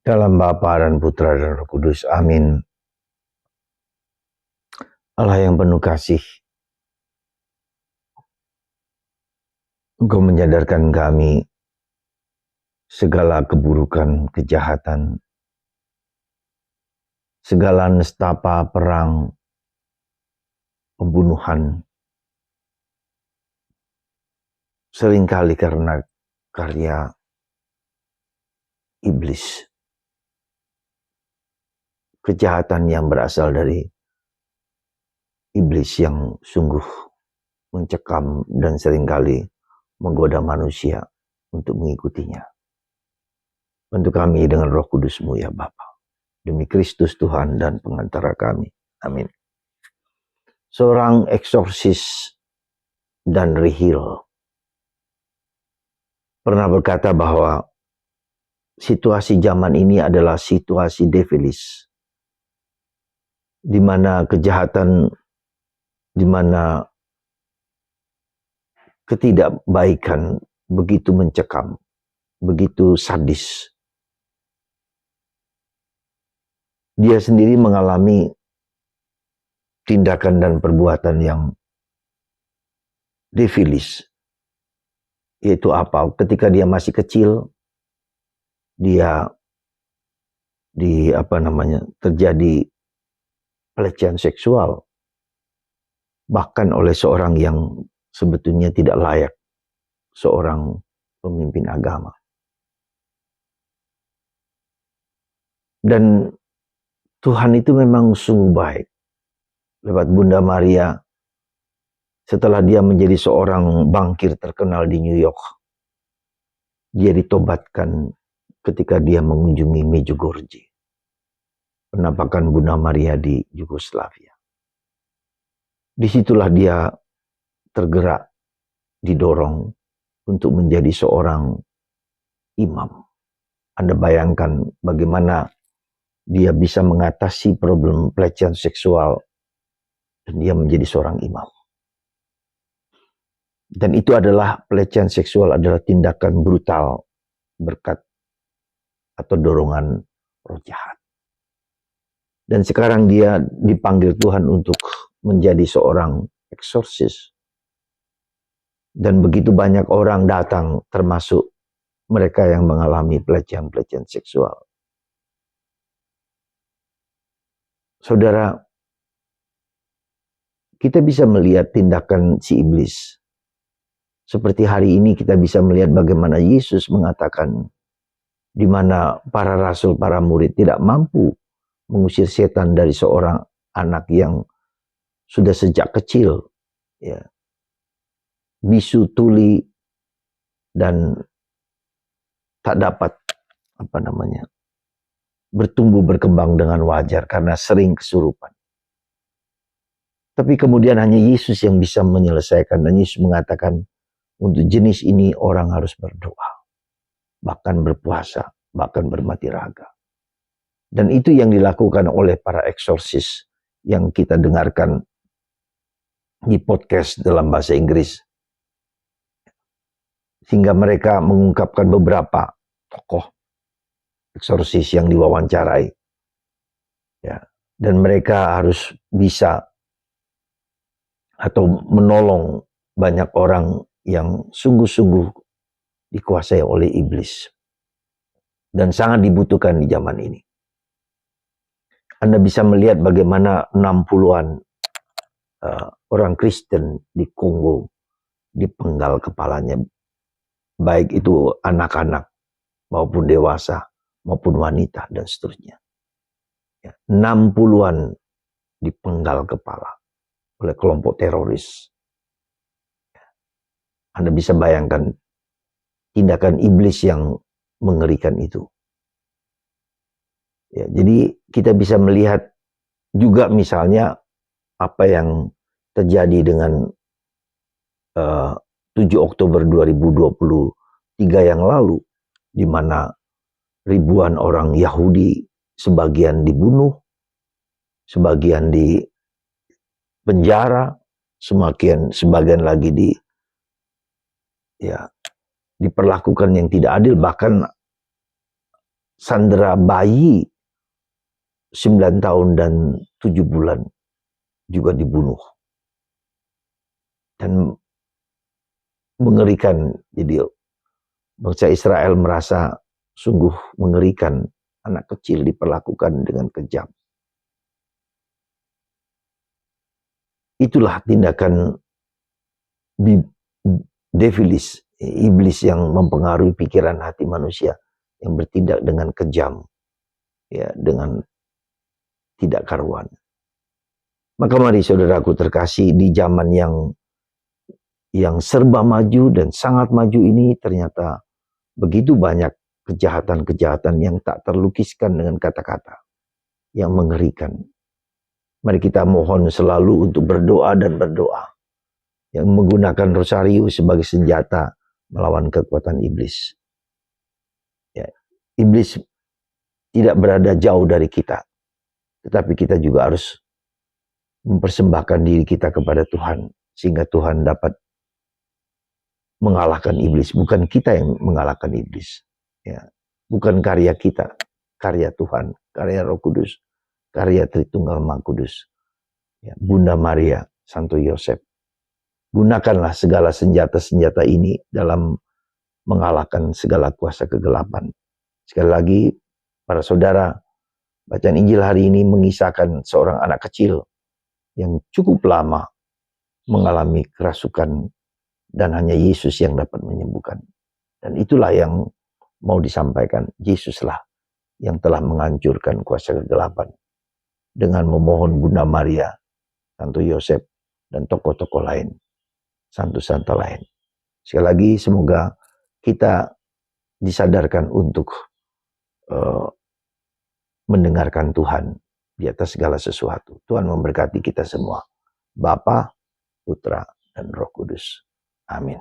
Dalam Bapa dan Putra dan Roh Kudus. Amin. Allah yang penuh kasih, Engkau menyadarkan kami segala keburukan, kejahatan, segala nestapa, perang, pembunuhan, seringkali karena karya iblis. Kejahatan yang berasal dari iblis yang sungguh mencekam dan seringkali menggoda manusia untuk mengikutinya. Bantu kami dengan Roh Kudus-Mu ya Bapa. Demi Kristus Tuhan dan pengantara kami. Amin. Seorang eksorsis dan rihil pernah berkata bahwa situasi zaman ini adalah situasi devilis, di mana kejahatan, di mana ketidakbaikan begitu mencekam, begitu sadis. Dia sendiri mengalami tindakan dan perbuatan yang devilis. Yaitu apa? Ketika dia masih kecil, dia terjadi pelecehan seksual, bahkan oleh seorang yang sebetulnya tidak layak, seorang pemimpin agama. Dan Tuhan itu memang sungguh baik. Lewat Bunda Maria, setelah dia menjadi seorang bankir terkenal di New York, dia ditobatkan ketika dia mengunjungi Medjugorje, penampakan Bunda Maria di Yugoslavia. Disitulah dia tergerak, didorong untuk menjadi seorang imam. Anda bayangkan bagaimana dia bisa mengatasi problem pelecehan seksual dan dia menjadi seorang imam. Dan itu adalah, pelecehan seksual adalah tindakan brutal berkat atau dorongan roh jahat. Dan sekarang dia dipanggil Tuhan untuk menjadi seorang eksorsis. Dan begitu banyak orang datang, termasuk mereka yang mengalami pelecehan-pelecehan seksual. Saudara, kita bisa melihat tindakan si iblis. Seperti hari ini kita bisa melihat bagaimana Yesus mengatakan, di mana para rasul, para murid tidak mampu mengusir setan dari seorang anak yang sudah sejak kecil, ya, bisu, tuli, dan tak dapat bertumbuh berkembang dengan wajar karena sering kesurupan. Tapi kemudian hanya Yesus yang bisa menyelesaikan, dan Yesus mengatakan, untuk jenis ini orang harus berdoa, bahkan berpuasa, bahkan bermati raga. Dan itu yang dilakukan oleh para eksorsis yang kita dengarkan di podcast dalam bahasa Inggris. Sehingga mereka mengungkapkan beberapa tokoh eksorsis yang diwawancarai. Ya, dan mereka harus bisa atau menolong banyak orang yang sungguh-sungguh dikuasai oleh iblis. Dan sangat dibutuhkan di zaman ini. Anda bisa melihat bagaimana 60-an orang Kristen di Kongo dipenggal kepalanya. Baik itu anak-anak maupun dewasa maupun wanita dan seterusnya. 60-an dipenggal kepala oleh kelompok teroris. Anda bisa bayangkan tindakan iblis yang mengerikan itu. Ya, jadi kita bisa melihat juga misalnya apa yang terjadi dengan 7 Oktober 2023 yang lalu, di mana ribuan orang Yahudi sebagian dibunuh, sebagian di penjara, sebagian lagi diperlakukan yang tidak adil, bahkan sandera bayi 9 tahun dan 7 bulan juga dibunuh. Dan mengerikan, jadi bangsa Israel merasa sungguh mengerikan, anak kecil diperlakukan dengan kejam. Itulah tindakan devilis, iblis yang mempengaruhi pikiran hati manusia, yang bertindak dengan kejam, ya, dengan tidak karuan. Maka mari saudaraku terkasih, di zaman yang serba maju dan sangat maju ini, ternyata begitu banyak kejahatan-kejahatan yang tak terlukiskan dengan kata-kata, yang mengerikan. Mari kita mohon selalu untuk berdoa dan berdoa, yang menggunakan rosario sebagai senjata melawan kekuatan iblis. Ya, iblis tidak berada jauh dari kita, tetapi kita juga harus mempersembahkan diri kita kepada Tuhan, sehingga Tuhan dapat mengalahkan iblis. Bukan kita yang mengalahkan iblis, ya, bukan karya kita, karya Tuhan, karya Roh Kudus, karya Tritunggal Maha Kudus, ya, Bunda Maria, Santo Yosef. Gunakanlah segala senjata-senjata ini dalam mengalahkan segala kuasa kegelapan. Sekali lagi, para saudara, bacaan Injil hari ini mengisahkan seorang anak kecil yang cukup lama mengalami kerasukan, dan hanya Yesus yang dapat menyembuhkan. Dan itulah yang mau disampaikan. Yesuslah yang telah menghancurkan kuasa kegelapan dengan memohon Bunda Maria, Santo Yosef, dan tokoh-tokoh lain, santo-santo lain. Sekali lagi, semoga kita disadarkan untuk mendengarkan Tuhan di atas segala sesuatu. Tuhan memberkati kita semua. Bapa, Putra, dan Roh Kudus. Amin.